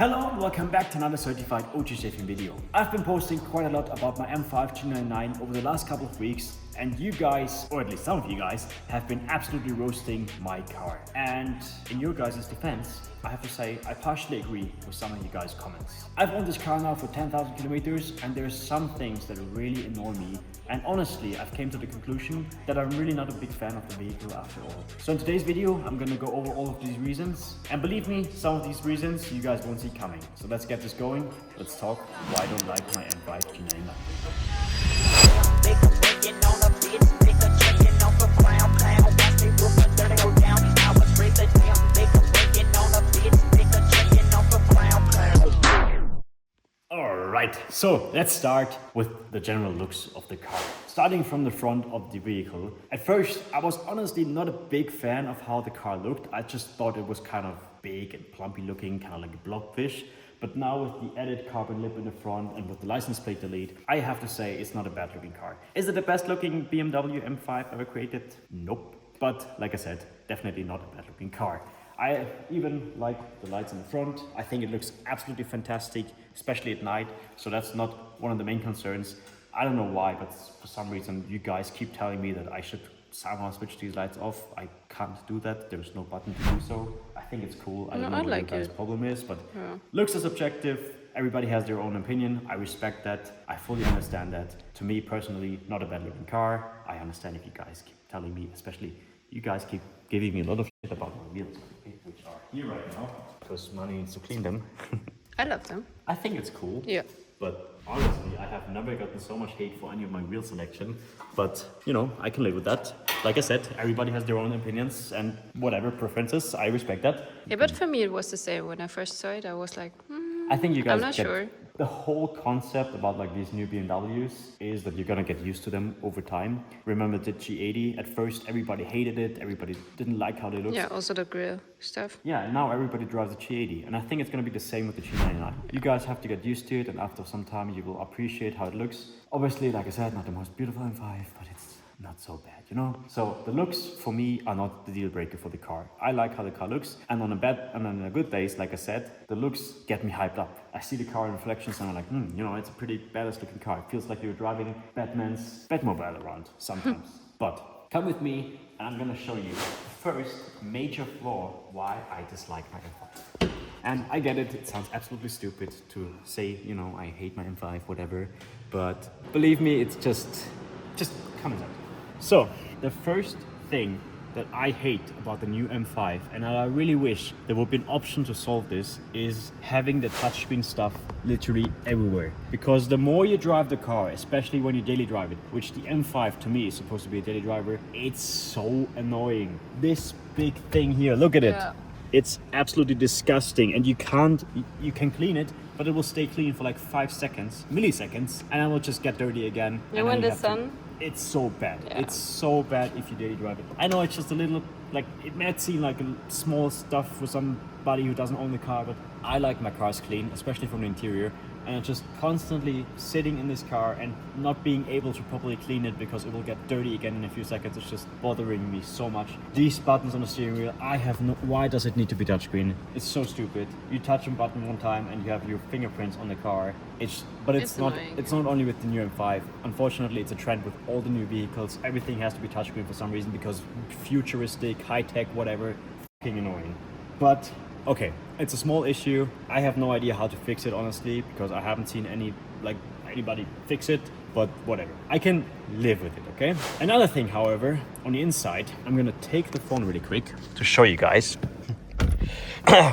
Hello and welcome back to another certified OG shaping video. I've been posting quite a lot about my M5 G90 over the last couple of weeks, and you guys, or at least some of you guys, have been absolutely roasting my car. And in your guys' defense, I have to say I partially agree with some of you guys' comments. I've owned this car now for 10,000 kilometers, and there's some things that really annoy me. And honestly, I've came to the conclusion that I'm really not a big fan of the vehicle after all. So in today's video, I'm gonna go over all of these reasons. And believe me, some of these reasons you guys won't see coming. So let's get this going. Let's talk why I don't like my M5 G90. Alright, so let's start with the general looks of the car. Starting from the front of the vehicle. At first, I was honestly not a big fan of how the car looked. I just thought it was kind of big and plumpy looking, kind of like a blobfish. But now with the added carbon lip in the front and with the license plate delete, I have to say it's not a bad looking car. Is it the best looking BMW M5 ever created? Nope. But like I said, definitely not a bad looking car. I even like the lights in the front. I think it looks absolutely fantastic, especially at night. So that's not one of the main concerns. I don't know why, but for some reason you guys keep telling me that I should somehow switch these lights off. I can't do that. There's no button to do so. I think it's cool. I don't know what your guys' problem is, but looks is subjective. Everybody has their own opinion. I respect that. I fully understand that. To me personally, not a bad looking car. I understand if you guys keep telling me, especially you guys keep giving me a lot of shit about my wheels, which are here right now, because money needs to clean them. I love them. I think it's cool. Yeah. But honestly, I have never gotten so much hate for any of my wheel selection. But, you know, I can live with that. Like I said, everybody has their own opinions and whatever preferences. I respect that. Yeah, but for me it was the same. When I first saw it, I was like, I think you guys I'm not sure. The whole concept about like these new BMWs is that you're gonna get used to them over time. Remember the G80? At first, everybody hated it. Everybody didn't like how they looked. Yeah, also the grill stuff. Yeah, and now everybody drives the G80, and I think it's gonna be the same with the G90. You guys have to get used to it, and after some time, you will appreciate how it looks. Obviously, like I said, not the most beautiful M5, but it's not so bad, you know? So the looks for me are not the deal breaker for the car. I like how the car looks, and on a good days, like I said, the looks get me hyped up. I see the car in reflections and I'm like, you know, it's a pretty badass looking car. It feels like you're driving Batman's Batmobile around sometimes. But come with me and I'm gonna show you the first major flaw why I dislike my M5. And I get it, it sounds absolutely stupid to say, you know, I hate my M5, whatever. But believe me, it's just comes out. So, the first thing that I hate about the new M5, and I really wish there would be an option to solve this, is having the touchscreen stuff literally everywhere. Because the more you drive the car, especially when you daily drive it, which the M5 to me is supposed to be a daily driver, it's so annoying. This big thing here, look at it. It's absolutely disgusting, and you can clean it, but it will stay clean for like 5 seconds, milliseconds, and it will just get dirty again. You want the sun? It's so bad. Yeah. It's so bad if you daily drive it. I know it's just a little, like, it might seem like a small stuff for somebody who doesn't own the car, but I like my cars clean, especially from the interior. And just constantly sitting in this car and not being able to properly clean it because it will get dirty again in a few seconds. It's just bothering me so much. These buttons on the steering wheel, why does it need to be touchscreen? It's so stupid. You touch a button one time and you have your fingerprints on the car. It's not only with the new M5. Unfortunately, it's a trend with all the new vehicles. Everything has to be touchscreen for some reason because futuristic, high-tech, whatever, fucking annoying. But okay, it's a small issue. I have no idea how to fix it, honestly, because I haven't seen anybody fix it, but whatever. I can live with it, okay? Another thing, however, on the inside, I'm gonna take the phone really quick to show you guys.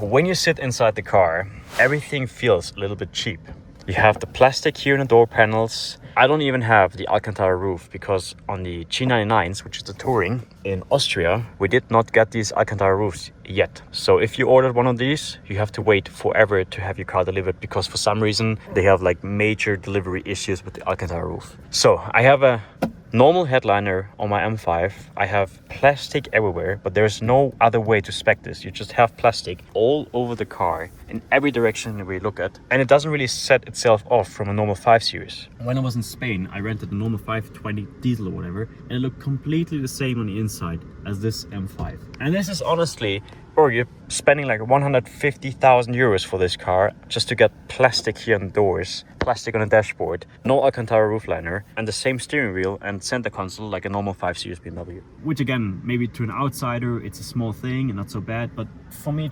When you sit inside the car, everything feels a little bit cheap. You have the plastic here in the door panels. I don't even have the Alcantara roof because on the G99s, which is the Touring in Austria, we did not get these Alcantara roofs yet. So if you ordered one of these, you have to wait forever to have your car delivered because for some reason they have like major delivery issues with the Alcantara roof. So I have a normal headliner on my M5. I have plastic everywhere, but there's no other way to spec this. You just have plastic all over the car in every direction we look at, and it doesn't really set itself off from a normal 5 Series. When I was in Spain, I rented a normal 520 diesel or whatever, and it looked completely the same on the inside as this M5. And this is honestly Or you're spending like 150,000 euros for this car just to get plastic here on the doors, plastic on the dashboard, no Alcantara roofliner, and the same steering wheel and center console like a normal 5 Series BMW. Which again, maybe to an outsider, it's a small thing and not so bad, but for me,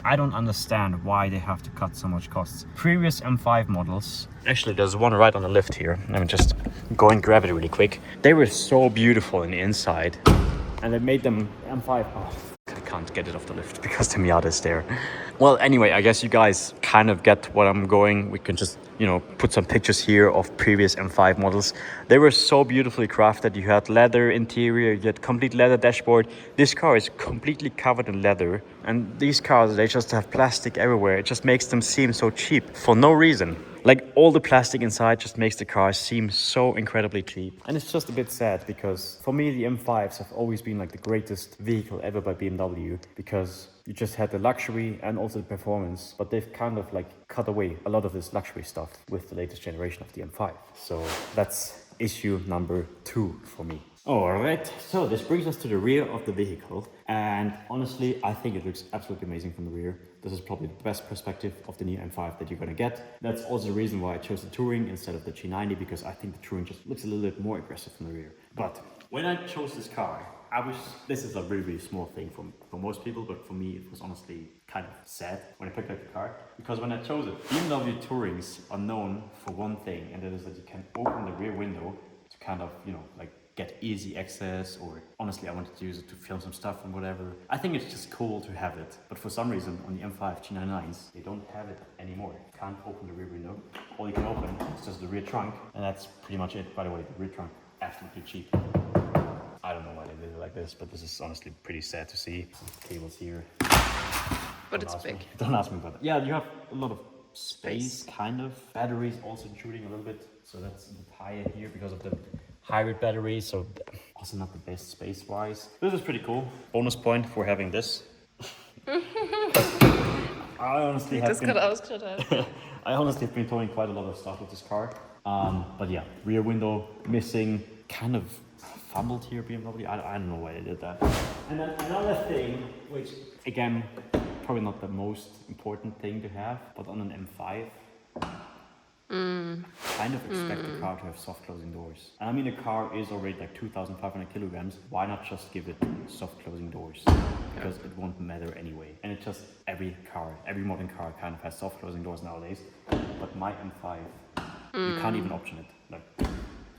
I don't understand why they have to cut so much costs. Previous M5 models, actually there's one right on the left here. Let me just go and grab it really quick. They were so beautiful in the inside, and they made them M5. Oh. I can't get it off the lift because the Miata is there. Well, anyway, I guess you guys kind of get what I'm going. We can just, you know, put some pictures here of previous M5 models. They were so beautifully crafted. You had leather interior, you had complete leather dashboard. This car is completely covered in leather. And these cars, they just have plastic everywhere. It just makes them seem so cheap for no reason. Like all the plastic inside just makes the car seem so incredibly cheap. And it's just a bit sad because for me, the M5s have always been like the greatest vehicle ever by BMW, because you just had the luxury and also the performance, but they've kind of like cut away a lot of this luxury stuff with the latest generation of the M5. So that's issue number 2 for me. Alright, so this brings us to the rear of the vehicle, and honestly I think it looks absolutely amazing from the rear. This is probably the best perspective of the new M5 that you're gonna get. That's also the reason why I chose the Touring instead of the G90, because I think the Touring just looks a little bit more aggressive from the rear. But when I chose this car, this is a really, really small thing for most people, but for me it was honestly kind of sad when I picked up the car, because when I chose it, BMW Tourings are known for one thing, and that is that you can open the rear window to kind of, you know, like get easy access, or honestly I wanted to use it to film some stuff and whatever. I think it's just cool to have it, but for some reason on the M5 G90s they don't have it anymore. You can't open the rear window. All you can open is just the rear trunk, and that's pretty much it. By the way, the rear trunk, absolutely cheap. I don't know why they did it like this, but this is honestly pretty sad to see. Some cables here. But it's big. Don't ask me about that. Yeah, you have a lot of space, kind of. Batteries also intruding a little bit, so that's a bit higher here because of the hybrid battery, so also not the best space-wise. This is pretty cool. Bonus point for having this. I honestly have been towing quite a lot of stuff with this car. But yeah, rear window missing, kind of fumbled here, BMW. I don't know why they did that. And then another thing, which again, probably not the most important thing to have, but on an M5, kind of expect the car to have soft closing doors. And I mean, the car is already like 2,500 kilograms. Why not just give it soft closing doors? Because it won't matter anyway. And it's just every modern car kind of has soft closing doors nowadays. But my M5, you can't even option it. Like,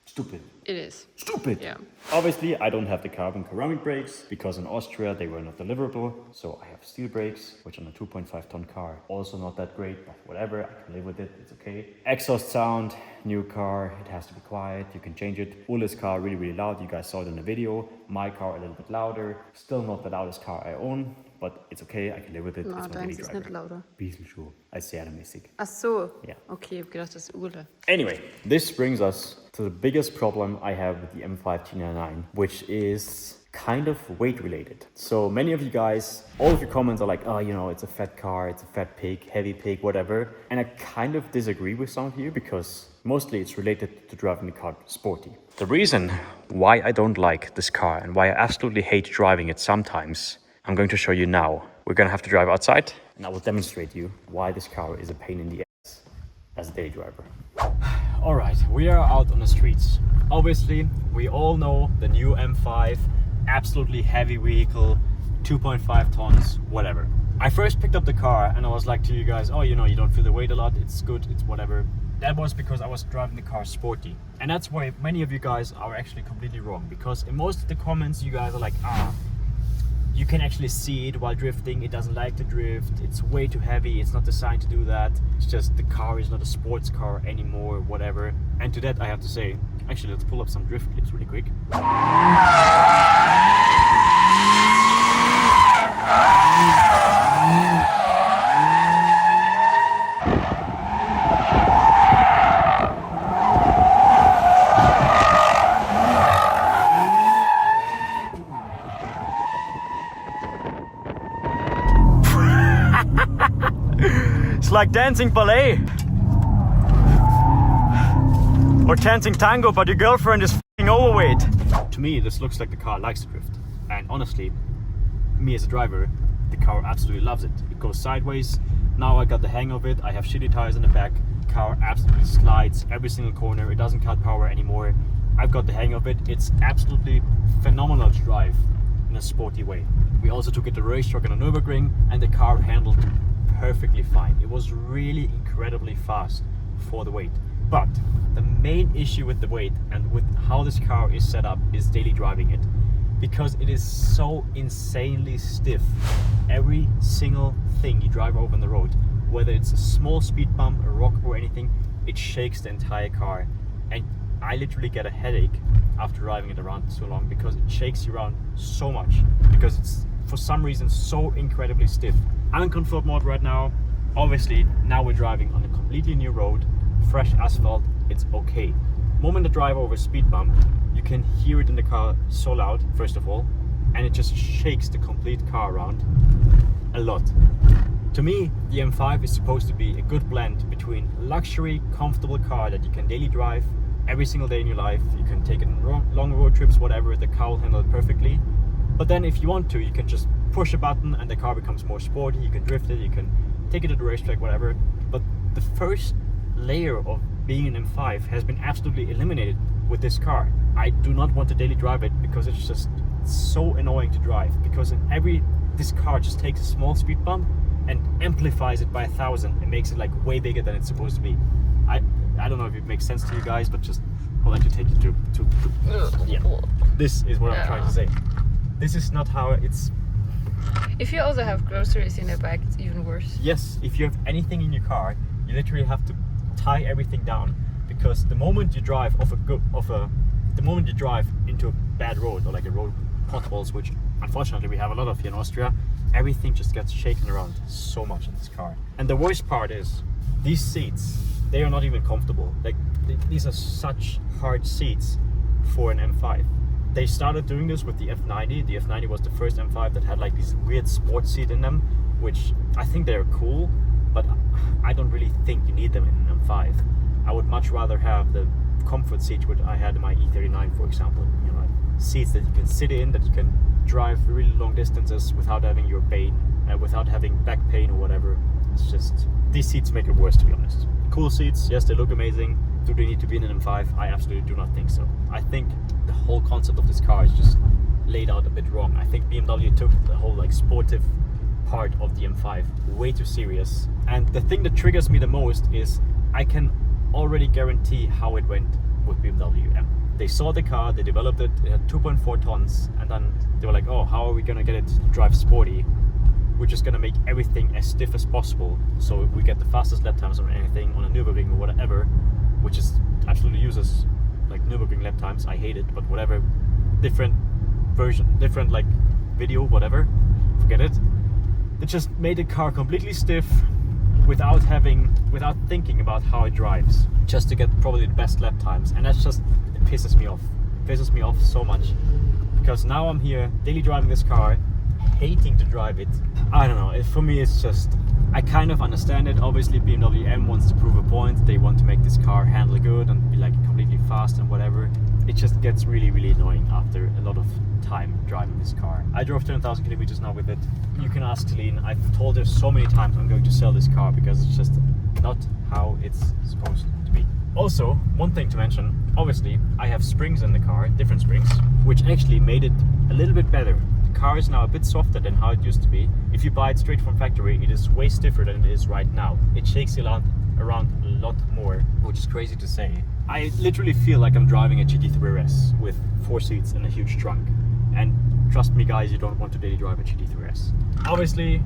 stupid. It is. Stupid. Yeah. Obviously, I don't have the carbon ceramic brakes because in Austria they were not deliverable. So I have steel brakes, which on a 2.5 ton car also not that great, but whatever, I can live with it. It's okay. Exhaust sound, new car, it has to be quiet. You can change it. Ule's car really, really loud. You guys saw it in the video. My car a little bit louder. Still not the loudest car I own, but it's okay. I can live with it. No, it's my daily deins ist driver. nicht lauter. Bisschen schon. Als serienmäßig. Ach so. Ja. Okay, ich hab gedacht, das ist Urle. Anyway, this brings us to the biggest problem I have with the M5 G90, which is kind of weight related. So many of you guys, all of your comments are like, oh, you know, it's a fat car, it's a fat pig, heavy pig, whatever. And I kind of disagree with some of you because mostly it's related to driving the car sporty. The reason why I don't like this car and why I absolutely hate driving it sometimes, I'm going to show you now. We're going to have to drive outside and I will demonstrate you why this car is a pain in the ass as a daily driver. All right, we are out on the streets. Obviously, we all know the new M5, absolutely heavy vehicle, 2.5 tons, whatever. I first picked up the car and I was like to you guys, oh, you know, you don't feel the weight a lot, it's good, it's whatever. That was because I was driving the car sporty. And that's why many of you guys are actually completely wrong, because in most of the comments you guys are like, you can actually see it while drifting, it doesn't like to drift, it's way too heavy, it's not designed to do that, it's just the car is not a sports car anymore, whatever. And to that I have to say, actually let's pull up some drift clips really quick. It's like dancing ballet or dancing tango, but your girlfriend is f***ing overweight. To me, this looks like the car likes to drift. And honestly, me as a driver, the car absolutely loves it. It goes sideways. Now I got the hang of it. I have shitty tires in the back. Car absolutely slides every single corner. It doesn't cut power anymore. I've got the hang of it. It's absolutely phenomenal to drive in a sporty way. We also took it to racetrack on a Nürburgring, and the car handled perfectly fine. It was really incredibly fast for the weight. But the main issue with the weight and with how this car is set up is daily driving it, because it is so insanely stiff. Every single thing you drive over on the road, whether it's a small speed bump, a rock or anything, it shakes the entire car. And I literally get a headache after driving it around so long, because it shakes you around so much, because it's for some reason so incredibly stiff. I'm in comfort mode right now. Obviously now we're driving on a completely new road, fresh asphalt. It's okay. Moment I drive over a speed bump, you can hear it in the car so loud, first of all, and it just shakes the complete car around a lot. To me, the M5 is supposed to be a good blend between luxury, comfortable car that you can daily drive every single day in your life. You can take it on long road trips, whatever, the car will handle it perfectly. But then if you want to, you can just push a button and the car becomes more sporty. You can drift it, you can take it to the racetrack, whatever. But the first layer of being an M5 has been absolutely eliminated with this car. I do not want to daily drive it because it's just so annoying to drive, because this car just takes a small speed bump and amplifies it by 1,000 and makes it like way bigger than it's supposed to be. I don't know if it makes sense to you guys, but just I'll let you take it to yeah. This is what I'm trying to say. This is not how it's. If you also have groceries in the back, it's even worse. Yes, if you have anything in your car, you literally have to tie everything down, because the moment you drive the moment you drive into a bad road, or like a road with potholes, which unfortunately we have a lot of here in Austria, everything just gets shaken around so much in this car. And the worst part is, these seats, they are not even comfortable. Like, these are such hard seats for an M5. They started doing this with the F90. The F90 was the first M5 that had like this weird sports seat in them, which I think they're cool, but I don't really think you need them in an M5. I would much rather have the comfort seat which I had in my E39, for example. You know, seats that you can sit in, that you can drive really long distances without having your pain, without having back pain or whatever. It's just, these seats make it worse, to be honest. Cool seats, yes, they look amazing. Do they need to be in an M5? I absolutely do not think so. I think the whole concept of this car is just laid out a bit wrong. I think BMW took the whole like sportive part of the M5 way too serious. And the thing that triggers me the most is I can already guarantee how it went with BMW M. They saw the car, they developed it, it had 2.4 tons, and then they were like, oh, how are we gonna get it to drive sporty? We're just gonna make everything as stiff as possible, so we get the fastest lap times on anything, on a Nürburgring or whatever, which is absolutely useless. Like Nürburgring lap times, I hate it, but whatever. Different version, different like video, whatever. Forget it. They just made the car completely stiff without thinking about how it drives, just to get probably the best lap times, and that's just, it pisses me off. It pisses me off so much, because now I'm here daily driving this car, hating to drive it. I don't know, for me it's just, I kind of understand it. Obviously BMW M wants to prove a point. They want to make this car handle good and be like completely fast and whatever. It just gets really, really annoying after a lot of time driving this car. I drove 10,000 kilometers now with it. You can ask Celine. I've told her so many times I'm going to sell this car because it's just not how it's supposed to be. Also, one thing to mention, obviously I have springs in the car, different springs, which actually made it a little bit better. The car is now a bit softer than how it used to be. If you buy it straight from factory, it is way stiffer than it is right now. It shakes you around a lot more, which is crazy to say. I literally feel like I'm driving a GT3RS with 4 seats and a huge trunk. And trust me guys, you don't want to daily drive a GT3RS. Obviously,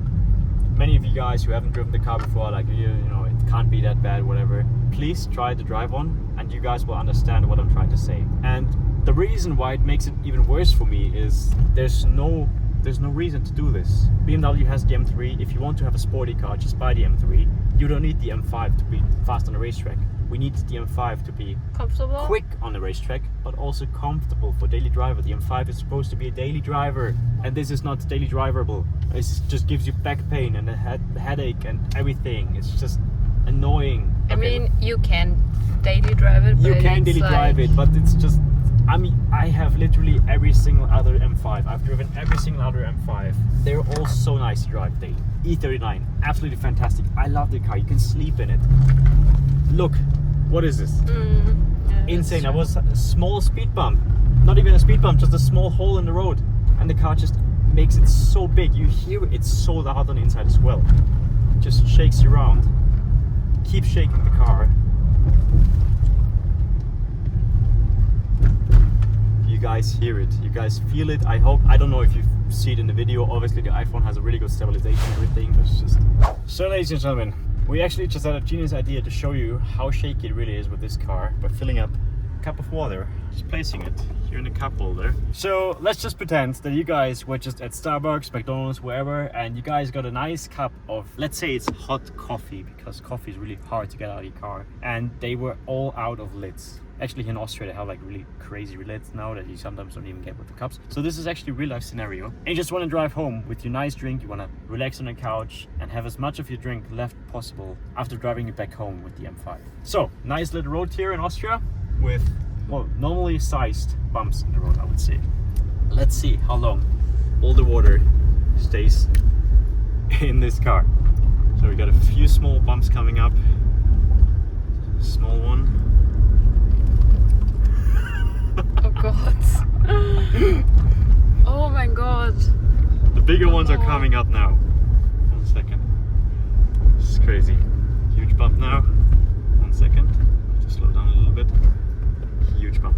many of you guys who haven't driven the car before, like, you know, it can't be that bad, whatever. Please try to drive one and you guys will understand what I'm trying to say. And the reason why it makes it even worse for me is there's no reason to do this. BMW has the M3. If you want to have a sporty car, just buy the M3. You don't need the M5 to be fast on a racetrack. We need the M5 to be comfortable, quick on the racetrack, but also comfortable for daily driver. The M5 is supposed to be a daily driver, and this is not daily driverable. It just gives you back pain and a headache and everything. It's just annoying. I mean, you can daily drive it. You can daily drive it, but it's just, I mean, I have literally every single other M5. I've driven every single other M5. They're all so nice to drive. The E39, absolutely fantastic. I love the car. You can sleep in it. Look, what is this? Yeah, Insane. true. That was a small speed bump. Not even a speed bump, just a small hole in the road. And the car just makes it so big. You hear it's so loud on the inside as well. Just shakes you around. Keep shaking the car. You guys hear it, you guys feel it. I hope, I don't know if you see it in the video. Obviously the iPhone has a really good stabilization and everything, but it's just... So ladies and gentlemen, we actually just had a genius idea to show you how shaky it really is with this car by filling up a cup of water, just placing it here in the cup holder. So let's just pretend that you guys were just at Starbucks, McDonald's, wherever, and you guys got a nice cup of, let's say it's hot coffee, because coffee is really hard to get out of your car, and they were all out of lids. Actually, here in Austria, they have like really crazy lids now that you sometimes don't even get with the cups. So this is actually a real life scenario. And you just want to drive home with your nice drink. You want to relax on the couch and have as much of your drink left possible after driving it back home with the M5. So, nice little road here in Austria with, well, normally sized bumps in the road, I would say. Let's see how long all the water stays in this car. So we got a few small bumps coming up. Small one. Oh god. Oh my god. The bigger ones are coming up now. 1 second. This is crazy. Huge bump now. 1 second. Just slow down a little bit. Huge bump.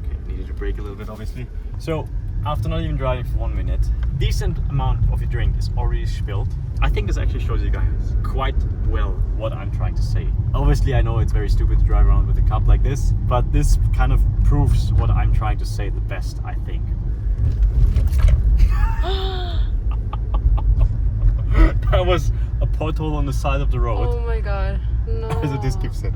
Okay, needed to brake a little bit obviously. So after not even driving for 1 minute, decent amount of your drink is already spilled. I think this actually shows you guys quite well what I'm trying to say. Obviously, I know it's very stupid to drive around with a cup like this, but this kind of proves what I'm trying to say the best, I think. That was a pothole on the side of the road. Oh my god. No. As this keeps it.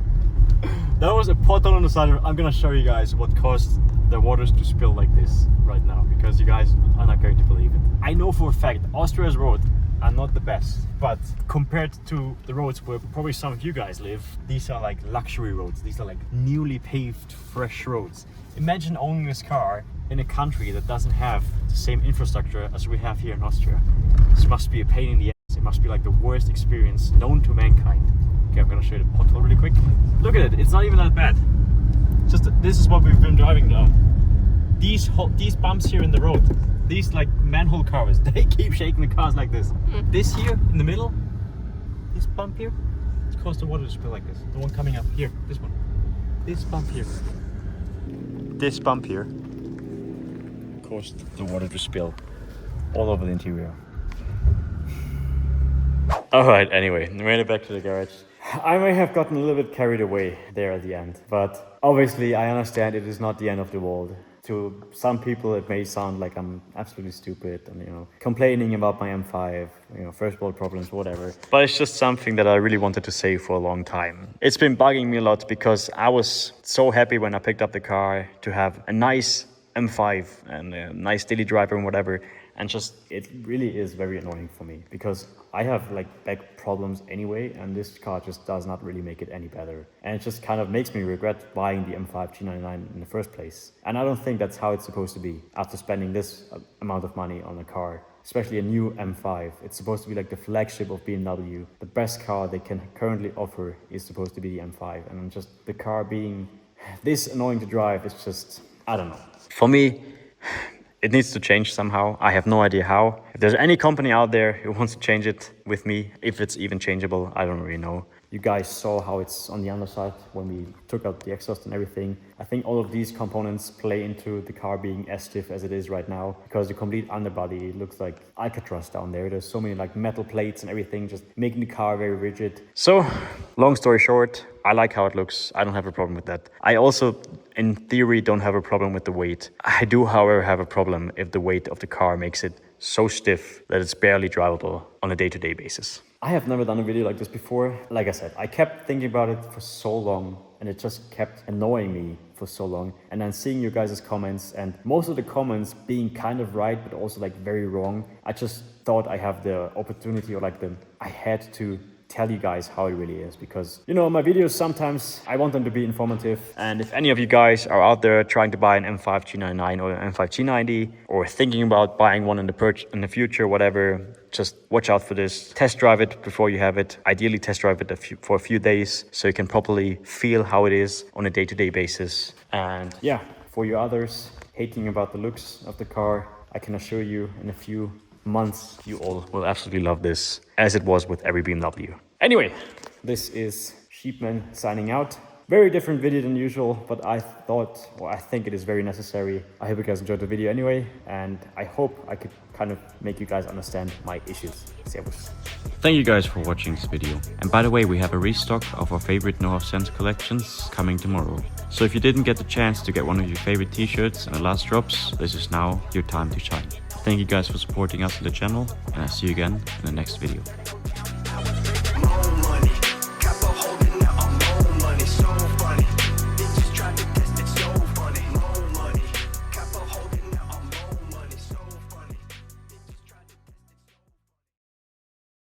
That was a pothole on the side of, I'm gonna show you guys what caused the waters to spill like this right now, because you guys are not going to believe it. I know for a fact Austria's road are not the best, but compared to the roads where probably some of you guys live, these are like luxury roads. These are like newly paved, fresh roads. Imagine owning this car in a country that doesn't have the same infrastructure as we have here in Austria. This must be a pain in the ass. It must be like the worst experience known to mankind. Okay, I'm gonna show you the pothole really quick. Look at it, it's not even that bad. Just this is what we've been driving down. These bumps here in the road, these like manhole covers, they keep shaking the cars like this. This here in the middle, this bump here, it's caused the water to spill like this. The one coming up here, this one. This bump here. This bump here caused the water to spill all over the interior. Alright, anyway, made it back to the garage. I may have gotten a little bit carried away there at the end, but obviously I understand it is not the end of the world. To some people it may sound like I'm absolutely stupid and, you know, complaining about my M5, you know, first world problems, whatever. But it's just something that I really wanted to say for a long time. It's been bugging me a lot because I was so happy when I picked up the car to have a nice M5 and a nice daily driver and whatever. And just, it really is very annoying for me because I have like back problems anyway, and this car just does not really make it any better. And it just kind of makes me regret buying the M5 G90 in the first place. And I don't think that's how it's supposed to be after spending this amount of money on a car, especially a new M5. It's supposed to be like the flagship of BMW. The best car they can currently offer is supposed to be the M5. And just the car being this annoying to drive is just, I don't know. For me, it needs to change somehow. I have no idea how. If there's any company out there who wants to change it with me, if it's even changeable, I don't really know. You guys saw how it's on the underside when we took out the exhaust and everything. I think all of these components play into the car being as stiff as it is right now, because the complete underbody looks like Alcatraz down there. There's so many like metal plates and everything just making the car very rigid. So, long story short, I like how it looks. I don't have a problem with that. I also, in theory, don't have a problem with the weight. I do, however, have a problem if the weight of the car makes it so stiff that it's barely drivable on a day-to-day basis. I have never done a video like this before. Like I said, I kept thinking about it for so long and it just kept annoying me for so long. And then seeing you guys' comments and most of the comments being kind of right, but also like very wrong. I just thought I have the opportunity or like I had to tell you guys how it really is, because you know, my videos sometimes I want them to be informative. And if any of you guys are out there trying to buy an M5 G99 or an M5 G90, or thinking about buying one in the future, whatever, just watch out for this. Test drive it before you have it. Ideally test drive it for a few days so you can properly feel how it is on a day-to-day basis. And yeah, for you others hating about the looks of the car, I can assure you in a few months you all will absolutely love this, as it was with every BMW. Anyway, this is Sheepman signing out. Very different video than usual, but I think it is very necessary. I hope you guys enjoyed the video anyway, and I hope I could kind of make you guys understand my issues. Servus. Thank you guys for watching this video. And by the way, we have a restock of our favorite No Off Sense collections coming tomorrow. So if you didn't get the chance to get one of your favorite t-shirts in the last drops, this is now your time to shine. Thank you guys for supporting us on the channel, and I'll see you again in the next video.